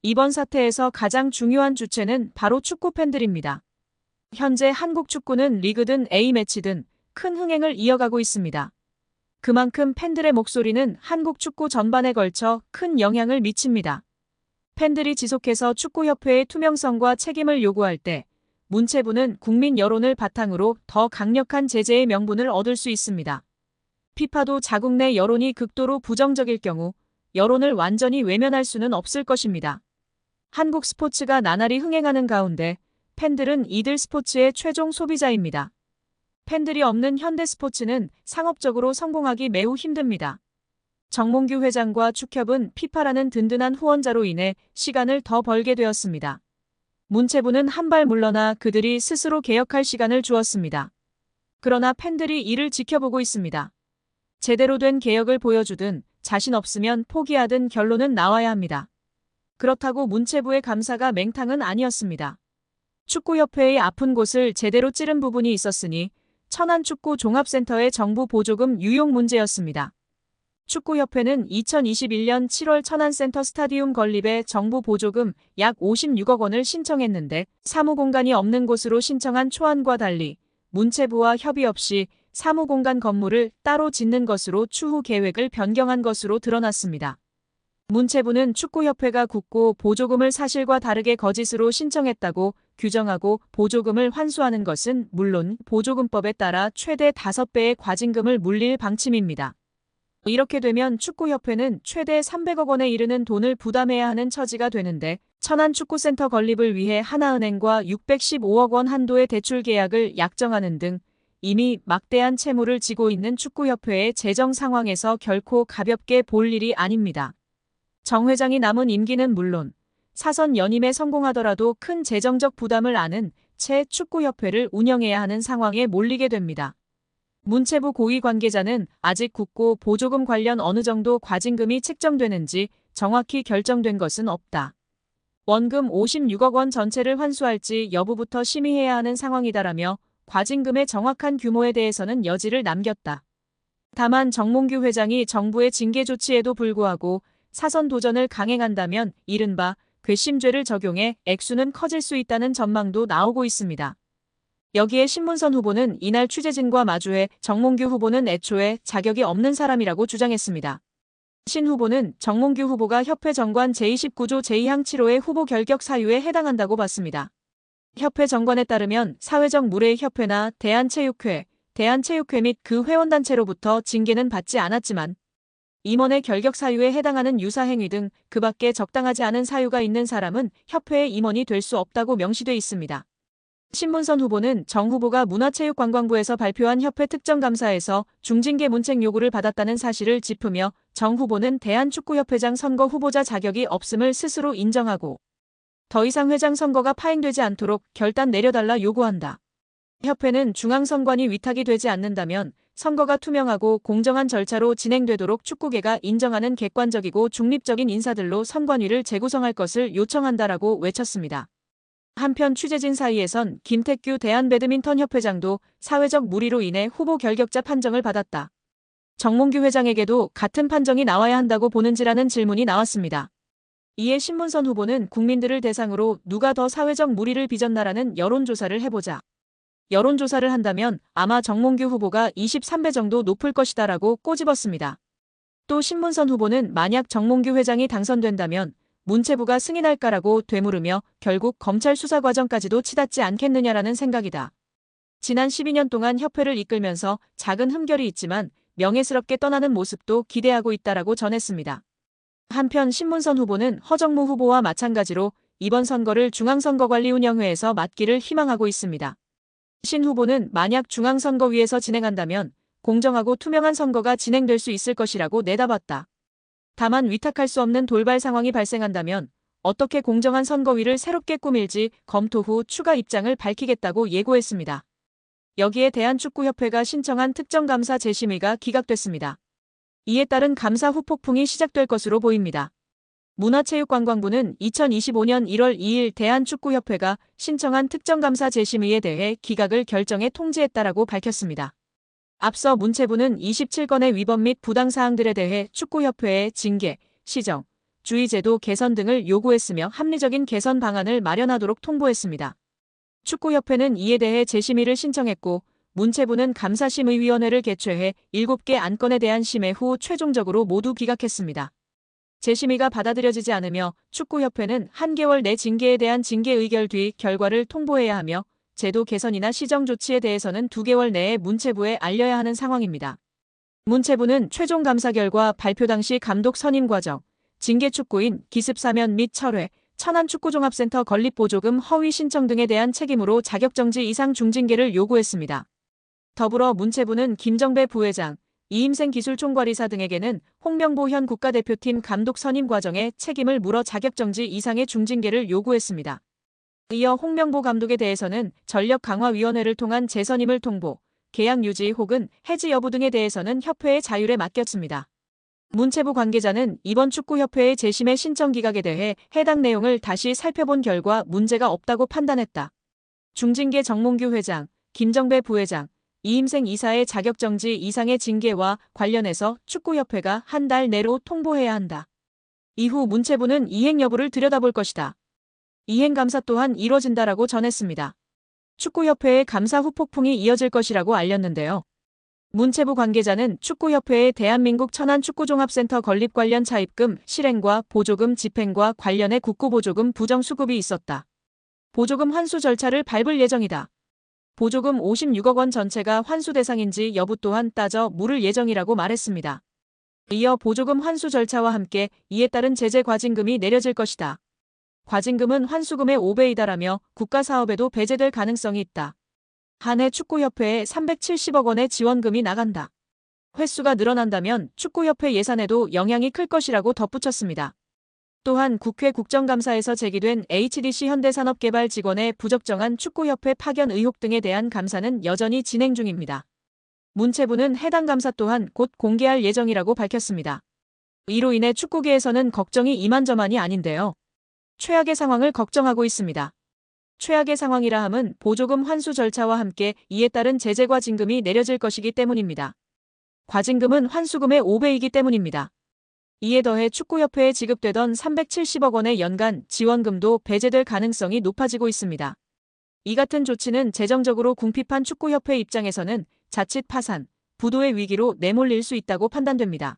이번 사태에서 가장 중요한 주체는 바로 축구 팬들입니다. 현재 한국 축구는 리그든 A매치든 큰 흥행을 이어가고 있습니다. 그만큼 팬들의 목소리는 한국 축구 전반에 걸쳐 큰 영향을 미칩니다. 팬들이 지속해서 축구협회의 투명성과 책임을 요구할 때 문체부는 국민 여론을 바탕으로 더 강력한 제재의 명분을 얻을 수 있습니다. 피파도 자국 내 여론이 극도로 부정적일 경우 여론을 완전히 외면할 수는 없을 것입니다. 한국 스포츠가 나날이 흥행하는 가운데 팬들은 이들 스포츠의 최종 소비자입니다. 팬들이 없는 현대 스포츠는 상업적으로 성공하기 매우 힘듭니다. 정몽규 회장과 축협은 피파라는 든든한 후원자로 인해 시간을 더 벌게 되었습니다. 문체부는 한 발 물러나 그들이 스스로 개혁할 시간을 주었습니다. 그러나 팬들이 이를 지켜보고 있습니다. 제대로 된 개혁을 보여주든 자신 없으면 포기하든 결론은 나와야 합니다. 그렇다고 문체부의 감사가 맹탕은 아니었습니다. 축구협회의 아픈 곳을 제대로 찌른 부분이 있었으니 천안축구종합센터의 정부 보조금 유용 문제였습니다. 축구협회는 2021년 7월 천안센터 스타디움 건립에 정부 보조금 약 56억 원을 신청했는데 사무공간이 없는 곳으로 신청한 초안과 달리 문체부와 협의 없이 사무공간 건물을 따로 짓는 것으로 추후 계획을 변경한 것으로 드러났습니다. 문체부는 축구협회가 굳고 보조금을 사실과 다르게 거짓으로 신청했다고 규정하고 보조금을 환수하는 것은 물론 보조금법에 따라 최대 5배의 과징금을 물릴 방침입니다. 이렇게 되면 축구협회는 최대 300억 원에 이르는 돈을 부담해야 하는 처지가 되는데 천안축구센터 건립을 위해 하나은행과 615억 원 한도의 대출 계약을 약정하는 등 이미 막대한 채무를 지고 있는 축구협회의 재정 상황에서 결코 가볍게 볼 일이 아닙니다. 정 회장이 남은 임기는 물론 사선 연임에 성공하더라도 큰 재정적 부담을 안은 채 축구협회를 운영해야 하는 상황에 몰리게 됩니다. 문체부 고위 관계자는 아직 굳고 보조금 관련 어느 정도 과징금이 책정되는지 정확히 결정된 것은 없다. 원금 56억 원 전체를 환수할지 여부부터 심의해야 하는 상황이다라며 과징금의 정확한 규모에 대해서는 여지를 남겼다. 다만 정몽규 회장이 정부의 징계 조치에도 불구하고 사선 도전을 강행한다면 이른바 괘씸죄를 적용해 액수는 커질 수 있다는 전망도 나오고 있습니다. 여기에 신문선 후보는 이날 취재진과 마주해 정몽규 후보는 애초에 자격이 없는 사람이라고 주장했습니다. 신 후보는 정몽규 후보가 협회 정관 제29조 제2항 7호의 후보 결격 사유에 해당한다고 봤습니다. 협회 정관에 따르면 사회적 무례의 협회나 대한체육회 및 그 회원단체로부터 징계는 받지 않았지만 임원의 결격 사유에 해당하는 유사행위 등 그 밖에 적당하지 않은 사유가 있는 사람은 협회의 임원이 될 수 없다고 명시돼 있습니다. 신문선 후보는 정 후보가 문화체육관광부에서 발표한 협회 특정감사에서 중징계 문책 요구를 받았다는 사실을 짚으며 정 후보는 대한축구협회장 선거 후보자 자격이 없음을 스스로 인정하고 더 이상 회장 선거가 파행되지 않도록 결단 내려달라 요구한다. 협회는 중앙선관위 위탁이 되지 않는다면 선거가 투명하고 공정한 절차로 진행되도록 축구계가 인정하는 객관적이고 중립적인 인사들로 선관위를 재구성할 것을 요청한다라고 외쳤습니다. 한편 취재진 사이에선 김택규 대한배드민턴협회장도 사회적 무리로 인해 후보 결격자 판정을 받았다. 정몽규 회장에게도 같은 판정이 나와야 한다고 보는지라는 질문이 나왔습니다. 이에 신문선 후보는 국민들을 대상으로 누가 더 사회적 무리를 빚었나라는 여론조사를 해보자. 여론조사를 한다면 아마 정몽규 후보가 23배 정도 높을 것이다라고 꼬집었습니다. 또 신문선 후보는 만약 정몽규 회장이 당선된다면 문체부가 승인할까라고 되물으며 결국 검찰 수사 과정까지도 치닫지 않겠느냐라는 생각이다. 지난 12년 동안 협회를 이끌면서 작은 흠결이 있지만 명예스럽게 떠나는 모습도 기대하고 있다라고 전했습니다. 한편 신문선 후보는 허정무 후보와 마찬가지로 이번 선거를 중앙선거관리운영회에서 맡기를 희망하고 있습니다. 신 후보는 만약 중앙선거위에서 진행한다면 공정하고 투명한 선거가 진행될 수 있을 것이라고 내다봤다. 다만 위탁할 수 없는 돌발 상황이 발생한다면 어떻게 공정한 선거위를 새롭게 꾸밀지 검토 후 추가 입장을 밝히겠다고 예고했습니다. 여기에 대한축구협회가 신청한 특정감사 재심의가 기각됐습니다. 이에 따른 감사 후폭풍이 시작될 것으로 보입니다. 문화체육관광부는 2025년 1월 2일 대한축구협회가 신청한 특정감사 재심의에 대해 기각을 결정해 통지했다라고 밝혔습니다. 앞서 문체부는 27건의 위법 및 부당사항들에 대해 축구협회에 징계, 시정, 주의 제도 개선 등을 요구했으며 합리적인 개선 방안을 마련하도록 통보했습니다. 축구협회는 이에 대해 재심의를 신청했고 문체부는 감사심의위원회를 개최해 7개 안건에 대한 심의 후 최종적으로 모두 기각했습니다. 재심의가 받아들여지지 않으며 축구협회는 한 개월 내 징계에 대한 징계 의결 뒤 결과를 통보해야 하며 제도 개선이나 시정 조치에 대해서는 2개월 내에 문체부에 알려야 하는 상황입니다. 문체부는 최종 감사 결과 발표 당시 감독 선임 과정, 징계 축구인 기습 사면 및 철회, 천안축구종합센터 건립보조금 허위 신청 등에 대한 책임으로 자격정지 이상 중징계를 요구했습니다. 더불어 문체부는 김정배 부회장, 이임생 기술총괄이사 등에게는 홍명보 현 국가대표팀 감독 선임 과정에 책임을 물어 자격정지 이상의 중징계를 요구했습니다. 이어 홍명보 감독에 대해서는 전력강화위원회를 통한 재선임을 통보, 계약 유지 혹은 해지 여부 등에 대해서는 협회의 자율에 맡겼습니다. 문체부 관계자는 이번 축구협회의 재심의 신청 기각에 대해 해당 내용을 다시 살펴본 결과 문제가 없다고 판단했다. 중징계 정몽규 회장, 김정배 부회장, 이임생 이사의 자격정지 이상의 징계와 관련해서 축구협회가 한 달 내로 통보해야 한다. 이후 문체부는 이행 여부를 들여다볼 것이다. 이행 감사 또한 이뤄진다라고 전했습니다. 축구협회의 감사 후 폭풍이 이어질 것이라고 알렸는데요. 문체부 관계자는 축구협회의 대한민국 천안축구종합센터 건립 관련 차입금 실행과 보조금 집행과 관련해 국고보조금 부정수급이 있었다. 보조금 환수 절차를 밟을 예정이다. 보조금 56억 원 전체가 환수 대상인지 여부 또한 따져 물을 예정이라고 말했습니다. 이어 보조금 환수 절차와 함께 이에 따른 제재 과징금이 내려질 것이다. 과징금은 환수금의 5배이다라며 국가사업에도 배제될 가능성이 있다. 한 해 축구협회에 370억 원의 지원금이 나간다. 횟수가 늘어난다면 축구협회 예산에도 영향이 클 것이라고 덧붙였습니다. 또한 국회 국정감사에서 제기된 HDC 현대산업개발 직원의 부적정한 축구협회 파견 의혹 등에 대한 감사는 여전히 진행 중입니다. 문체부는 해당 감사 또한 곧 공개할 예정이라고 밝혔습니다. 이로 인해 축구계에서는 걱정이 이만저만이 아닌데요. 최악의 상황을 걱정하고 있습니다. 최악의 상황이라 함은 보조금 환수 절차와 함께 이에 따른 제재 과징금이 내려질 것이기 때문입니다. 과징금은 환수금의 5배이기 때문입니다. 이에 더해 축구협회에 지급되던 370억 원의 연간 지원금도 배제될 가능성이 높아지고 있습니다. 이 같은 조치는 재정적으로 궁핍한 축구협회 입장에서는 자칫 파산, 부도의 위기로 내몰릴 수 있다고 판단됩니다.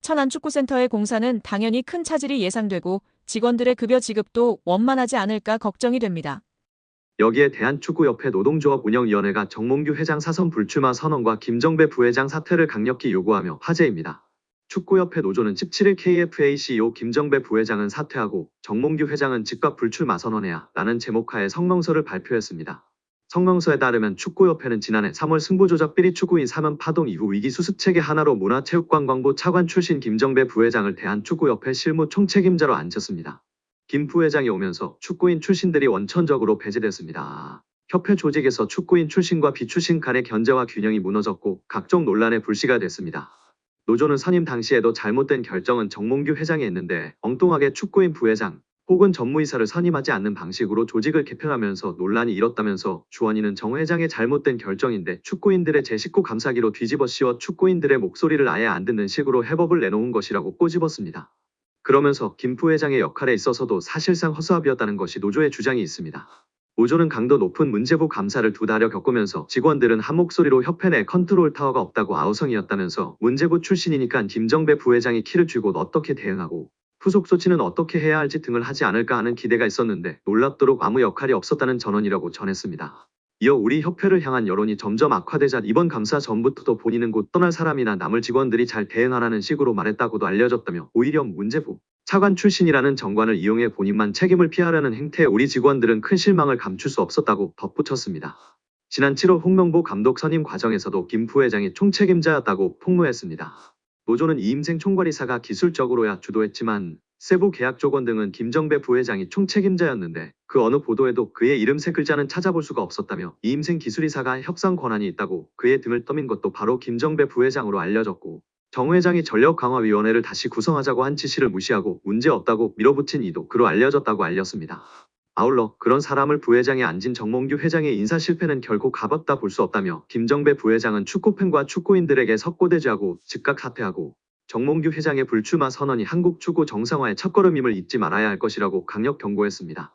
천안축구센터의 공사는 당연히 큰 차질이 예상되고 직원들의 급여 지급도 원만하지 않을까 걱정이 됩니다. 여기에 대한축구협회 노동조합 운영위원회가 정몽규 회장 사선 불출마 선언과 김정배 부회장 사퇴를 강력히 요구하며 화제입니다. 축구협회 노조는 17일 KFA CEO 김정배 부회장은 사퇴하고 정몽규 회장은 즉각 불출마 선언해야 라는 제목하에 성명서를 발표했습니다. 성명서에 따르면 축구협회는 지난해 3월 승부조작 비리 추구인 사면 파동 이후 위기 수습체계 하나로 문화체육관광부 차관 출신 김정배 부회장을 대한축구협회 실무 총책임자로 앉혔습니다. 김 부회장이 오면서 축구인 출신들이 원천적으로 배제됐습니다. 협회 조직에서 축구인 출신과 비출신 간의 견제와 균형이 무너졌고 각종 논란에 불씨가 됐습니다. 노조는 선임 당시에도 잘못된 결정은 정몽규 회장이 했는데 엉뚱하게 축구인 부회장 혹은 전무이사를 선임하지 않는 방식으로 조직을 개편하면서 논란이 일었다면서 주원이는 정 회장의 잘못된 결정인데 축구인들의 제19 감사기로 뒤집어 씌워 축구인들의 목소리를 아예 안 듣는 식으로 해법을 내놓은 것이라고 꼬집었습니다. 그러면서 김 부회장의 역할에 있어서도 사실상 허수아비였다는 것이 노조의 주장이 있습니다. 노조는 강도 높은 문체부 감사를 2달여 겪으면서 직원들은 한 목소리로 협회 내 컨트롤 타워가 없다고 아우성이었다면서 문체부 출신이니까 김정배 부회장이 키를 쥐고 어떻게 대응하고 후속 조치는 어떻게 해야 할지 등을 하지 않을까 하는 기대가 있었는데 놀랍도록 아무 역할이 없었다는 전언이라고 전했습니다. 이어 우리 협회를 향한 여론이 점점 악화되자 이번 감사 전부터도 본인은 곧 떠날 사람이나 남을 직원들이 잘 대응하라는 식으로 말했다고도 알려졌다며 오히려 문체부 차관 출신이라는 정관을 이용해 본인만 책임을 피하려는 행태에 우리 직원들은 큰 실망을 감출 수 없었다고 덧붙였습니다. 지난 7월 홍명보 감독 선임 과정에서도 김 부회장이 총책임자였다고 폭로했습니다. 노조는 이임생 총괄이사가 기술적으로야 주도했지만 세부 계약 조건 등은 김정배 부회장이 총책임자였는데 그 어느 보도에도 그의 이름 3글자는 찾아볼 수가 없었다며 이임생 기술이사가 협상 권한이 있다고 그의 등을 떠민 것도 바로 김정배 부회장으로 알려졌고 정 회장이 전력강화위원회를 다시 구성하자고 한 지시를 무시하고 문제없다고 밀어붙인 이도 그로 알려졌다고 알렸습니다. 아울러 그런 사람을 부회장에 앉힌 정몽규 회장의 인사 실패는 결코 가볍다 볼 수 없다며 김정배 부회장은 축구팬과 축구인들에게 석고대죄하고 즉각 사퇴하고 정몽규 회장의 불출마 선언이 한국 축구 정상화의 첫걸음임을 잊지 말아야 할 것이라고 강력 경고했습니다.